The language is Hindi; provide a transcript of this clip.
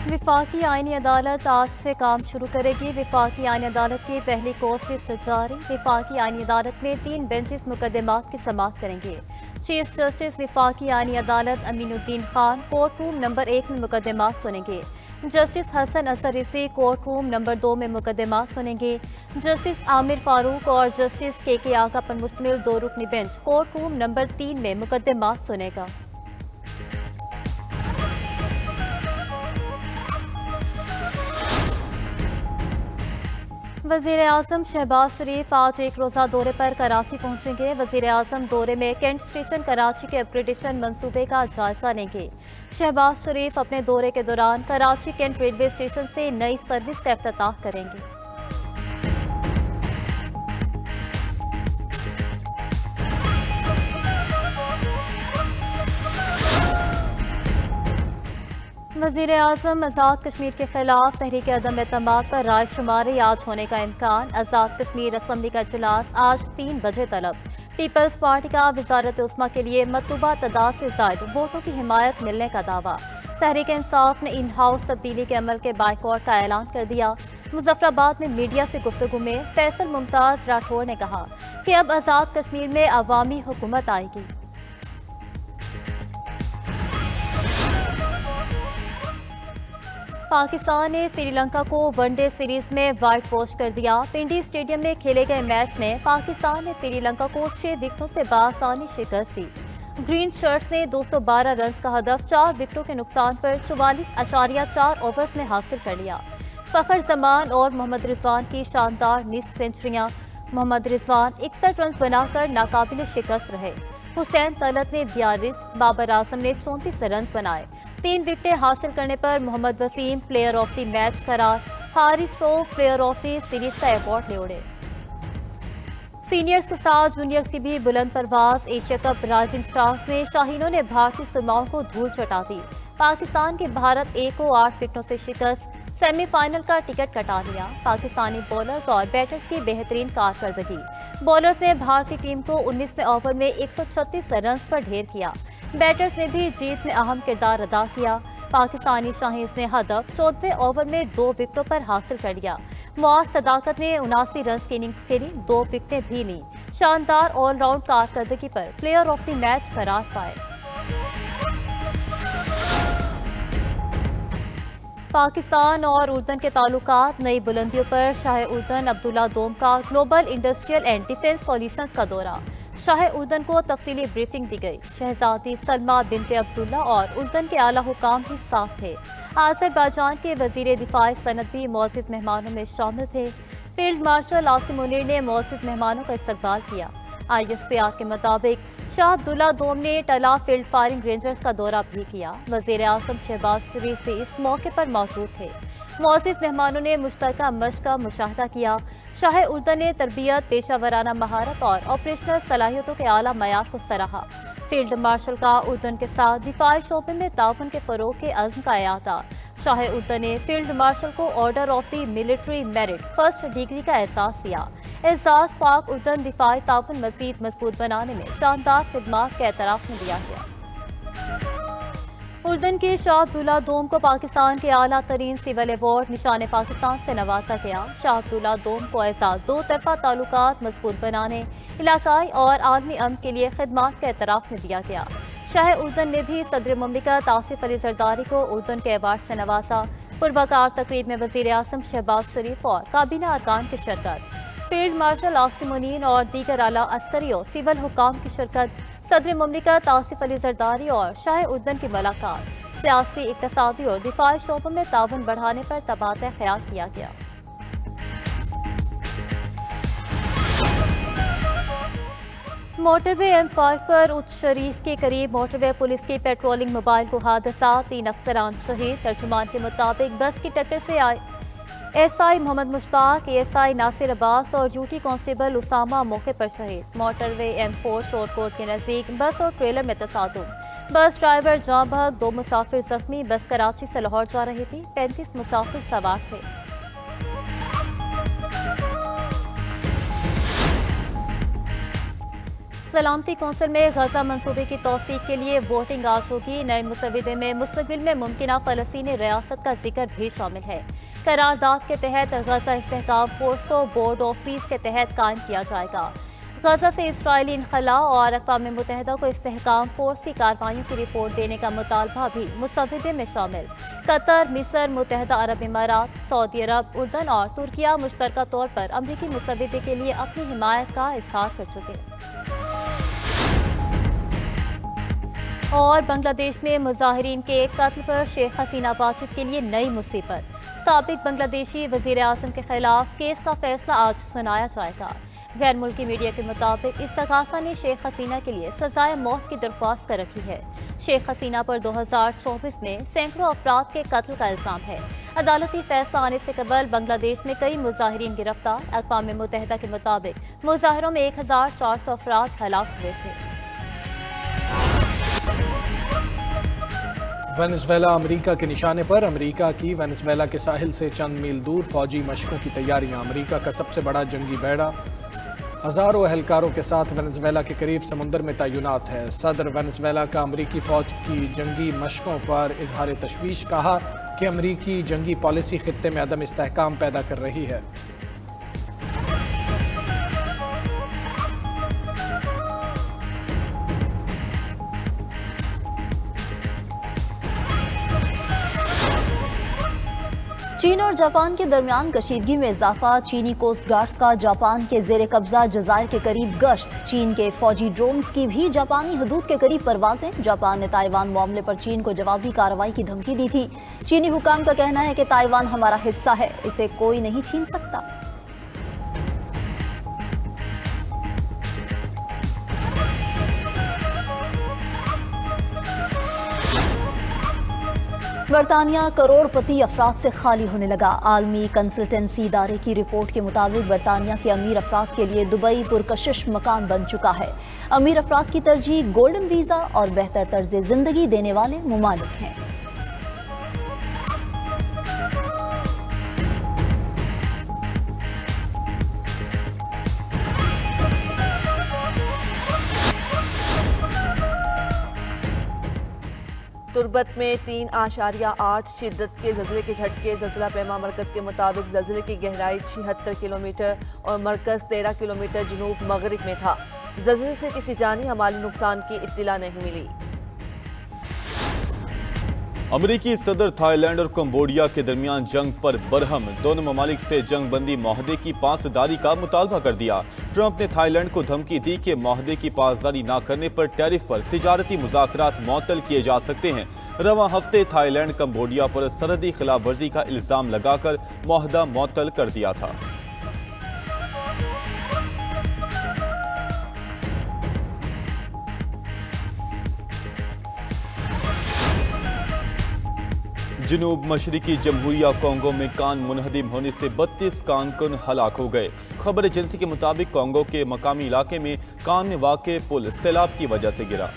विफाकी आईनी अदालत आज से काम शुरू करेगी। विफाकी आईनी अदालत की पहली कोर्ट लिस्ट जारी। विफाकी आईनी अदालत में 3 बेंचेस मुकदमात की समाअत करेंगे। चीफ जस्टिस विफाकी आईनी अदालत Aminuddin Khan court room number 1 में मुकदमात सुनेंगे। जस्टिस हसन असर रिसी कोर्ट रूम नंबर 2 में मुकदमात सुनेंगे। जस्टिस आमिर फारूक और जस्टिस के आगा पर मुश्तमिल 2 रुकनी बेंच कोर्ट रूम नंबर 3 में मुकदमात सुनेगा। वज़ीर आज़म शहबाज शरीफ आज एक रोज़ा दौरे पर कराची पहुंचेंगे। वज़ीर आज़म दौरे में कैंट स्टेशन कराची के अपग्रेडेशन मंसूबे का जायजा लेंगे। शहबाज शरीफ अपने दौरे के दौरान कराची कैंट रेलवे स्टेशन से नई सर्विस का इफ्तिताह करेंगे। वज़ीर आज़म आज़ाद कश्मीर के खिलाफ तहरीक अदम एतमाद पर राय शुमारी आज होने का इम्कान। आज़ाद कश्मीर असम्बली का इजलास आज 3 बजे तलब। पीपल्स पार्टी का वज़ारत उस्मा के लिए मतलूबा तादाद से ज़ायद वोटों की हिमायत मिलने का दावा। तहरीक इंसाफ ने इन हाउस तब्दीली के अमल के बाइकआउट का ऐलान कर दिया। मुजफ्फराबाद में मीडिया से गुफ्तगू में फैसल मुमताज़ राठौर ने कहा कि अब आज़ाद कश्मीर में अवामी हुकूमत आएगी। पाकिस्तान ने श्रीलंका को वनडे सीरीज में वाइट वॉश कर दिया। पिंडी स्टेडियम में खेले गए मैच में पाकिस्तान ने श्रीलंका को 6 विकेटों से बासानी शिकस्त दी। ग्रीन शर्ट्स ने 212 रन का हदफ 4 विकेटों के नुकसान पर 44.4 ओवर्स में हासिल कर लिया। फखर जमान और मोहम्मद रिजवान की शानदार निस्फ सेंचुरियां। मोहम्मद रिजवान 61 रन बनाकर नाकाबिल शिकस्त रहे। हुसैन तलत ने 42, बाबर आजम ने 34 रन बनाए। 3 विकेटें हासिल करने पर Mohammad Wasim player of the match करार। Haris Rauf player of the series का अवार्ड ले उड़े। सीनियर्स के साथ जूनियर्स की भी बुलंद परवाज। एशिया कप राइजिंग स्टार्स में शाहीनों ने भारतीय सुरमाओं को धूल चटा दी। पाकिस्तान के भारत ए को 8 विकेटों से शिकस्त। सेमीफाइनल का टिकट कटा लिया। पाकिस्तानी बॉलर्स और बैटर्स की बेहतरीन कारकर्दगी। बॉलर्स ने भारतीय टीम को 19वें ओवर में 136 रन पर ढेर किया। बैटर्स ने भी जीत में अहम किरदार अदा किया। पाकिस्तानी शाहीन ने हदफ 14वें ओवर में 2 विकेटों पर हासिल कर लिया। मुआज सदाकत ने 79 रन की इनिंग्स खेली, 2 विकेटें भी लीं। शानदार ऑलराउंड कारकर्दगी पर प्लेयर ऑफ द मैच करार पाए। पाकिस्तान और उर्दन के ताल्लुकात नई बुलंदियों पर। शाह उर्दन अब्दुल्ला दोम का global industrial and defence solutions का दौरा। शाह उर्दन को तफसीली ब्रीफिंग दी गई। शहजादी सलमा बिनते अब्दुल्ला और उर्दन के आला हुकाम भी साथ थे। आज़रबाईजान के वज़ीर दिफा सनद भी मौजूद मेहमानों में शामिल थे। फील्ड मार्शल आसिम मुनीर ने मौजूद मेहमानों का इस्तकबाल किया। ISPR के मुताबिक शाह अब्दुल्ला दोम ने टला फील्ड फायरिंग रेंजर्स का दौरा भी किया। वज़ीर आज़म शहबाज शरीफ भी इस मौके पर मौजूद थे। मौजूद मेहमानों ने मुश्तरका मशक़ का मुशाहिदा किया। शाह उर्दन ने तरबियत, पेशा वराना महारत और ऑपरेशनल सलाहियतों के आला मयार को सराहा। फील्ड मार्शल का उर्दन के साथ दिफाई शोबे में ताउन के फ़रोग़ के अज़्म का अयादा। शाह उर्दन ने फील्ड मार्शल को order of the military merit first degree का एहसास दिया। एहसास पाक उर्दन दिफाई ताउन मज़ीद मजबूत बनाने में शानदार खिदमात के एतराफ़ में दिया गया। उर्दन के शाह अब्दुल्ला दोम को पाकिस्तान के आला तरीन सिविल अवार्ड निशान पाकिस्तान से नवाजा गया। शाह अब्दुल्ला दोम को एजाज़ 2 तरफा ताल्लुकात मजबूत बनाने, इलाकाई और आलमी अमन के लिए खिदमात के एतराफ़ में दिया गया। शाह उर्दन ने भी सदर मुमलिकत आसिफ अली जरदारी को उर्दन के अवार्ड से नवाजा। पुरवकार तकरीब में वज़ीर आज़म शहबाज शरीफ और काबीना अरकान की शिरकत। फील्ड मार्शल आसिम मुनीर और दीगर आला अस्करी और सिविल हुकाम की शिरकत। सदर मुमलिकत आसिफ अली जरदारी और शाह उर्दन की मुलाकात। सियासी, इक़्तिसादी और दिफाई शोबों में ताउन बढ़ाने पर तबादला ख्याल किया गया। मोटरवे M5 पर उच्च शरीफ के करीब मोटरवे पुलिस की पेट्रोलिंग मोबाइल को हादसा। 3 अफसरान शहीद। तर्जुमान के मुताबिक बस की टक्कर से SI मोहम्मद मुश्ताक, ASI नासिर अब्बास और ड्यूटी कांस्टेबल उसामा मौके पर शहीद। मोटरवे M4 शोरकोट के नज़दीक बस और ट्रेलर में तसादुम। बस ड्राइवर जाँ बहक, 2 मुसाफिर जख्मी। बस कराची से लाहौर जा रही थी। 35 मुसाफिर सवार थे। सलामती कौंसिल में गजा मंसूबे की तौसीक के लिए वोटिंग आज होगी। नए मुसविदे में मुस्तकबिल में मुमकिना फ़लस्तीनी रियासत का जिक्र भी शामिल है। करारदाद के तहत गजा इस्तेहकाम फोर्स को बोर्ड ऑफ पीस के तहत कायम किया जाएगा। गजा से इसराइली इनखला और अक़वाम मुत्तहिदा को इस्तेहकाम फोर्स की कार्रवाइयों की रिपोर्ट देने का मुतालबा भी मुसविदे में शामिल। कतर, मिस्र, मुत्तहिदा अरब इमारात, सऊदी अरब, उर्दन और तुर्किया मुश्तरका तौर पर अमरीकी मुसविदे के लिए अपनी हिमायत का इज़हार कर चुके। और बांग्लादेश में मुजाहिरीन के कत्ल पर शेख हसीना वाजिद के लिए नई मुसीबत। साबिक बांग्लादेशी वज़ीर आज़म के खिलाफ केस का फैसला आज सुनाया जाएगा। गैर मुल्की मीडिया के मुताबिक इस्तगासा ने शेख हसीना के लिए सजाए मौत की दरख्वास्त कर रखी है। शेख हसीना पर 2024 में सैकड़ों अफराद के कत्ल का इल्जाम है। अदालती फैसला आने से कबल बांग्लादेश में कई मुजाहिरीन गिरफ्तार। अक़वाम मुत्तहिदा के मुताबिक मुजाहिरों में 1400 अफराद हलाक हुए थे। वेनेजुएला अमेरिका के निशाने पर। अमेरिका की वेनेजुएला के साहिल से चंद मील दूर फौजी मशकों की तैयारियां। अमेरिका का सबसे बड़ा जंगी बेड़ा हजारों एहलकारों के साथ वेनेजुएला के करीब समुंदर में तैनात है। सदर वेनेजुएला का अमेरिकी फौज की जंगी मशकों पर इजहार तशवीश, कहा कि अमेरिकी जंगी पॉलिसी खित्ते में अदम इस्तेहकाम पैदा कर रही है। चीन और जापान के दरमियान कशीदगी में इजाफा। चीनी कोस्ट गार्ड्स का जापान के जेर कब्जा जजायर के करीब गश्त। चीन के फौजी ड्रोन्स की भी जापानी हदूद के करीब परवाजें। जापान ने ताइवान मामले पर चीन को जवाबी कार्रवाई की धमकी दी थी। चीनी हुकाम का कहना है कि ताइवान हमारा हिस्सा है, इसे कोई नहीं छीन सकता। बरतानिया करोड़पति अफराद से खाली होने लगा। आलमी कंसल्टेंसी इदारे की रिपोर्ट के मुताबिक बरतानिया के अमीर अफराद के लिए दुबई पुरकशिश मकान बन चुका है। अमीर अफराद की तरजीह गोल्डन वीज़ा और बेहतर तर्ज जिंदगी देने वाले मुमालिक हैं। तुर्बत में 3.8 शिद्दत के ज़लज़ले के झटके। ज़लज़ला पैमा मरकज़ के मुताबिक ज़लज़ले की गहराई 76 किलोमीटर और मरकज़ 13 किलोमीटर जनूब मगरिब में था। ज़लज़ले से किसी जानी या माली नुकसान की इत्तिला नहीं मिली। अमेरिकी सदर थाईलैंड और कंबोडिया के दरमियान जंग पर बरहम। दोनों ममालिक से जंग बंदी माहदे की पासदारी का मुतालबा कर दिया। ट्रंप ने थाईलैंड को धमकी दी कि माहदे की पासदारी न करने पर टैरिफ पर तिजारती मुज़ाकरात मुअत्तल किए जा सकते हैं। रवां हफ्ते थाईलैंड कंबोडिया पर सरहदी खिलाफ वर्जी का इल्जाम लगाकर मुआहदा मुअत्तल कर दिया था। जनूब मशरिकी जमहूरिया कोंगो में कान मुनहदिम होने से 32 कारकुन हलाक हो गए। खबर एजेंसी के मुताबिक कोंगो के मकामी इलाके में कान में वाक़े पुल सैलाब की वजह से गिरा।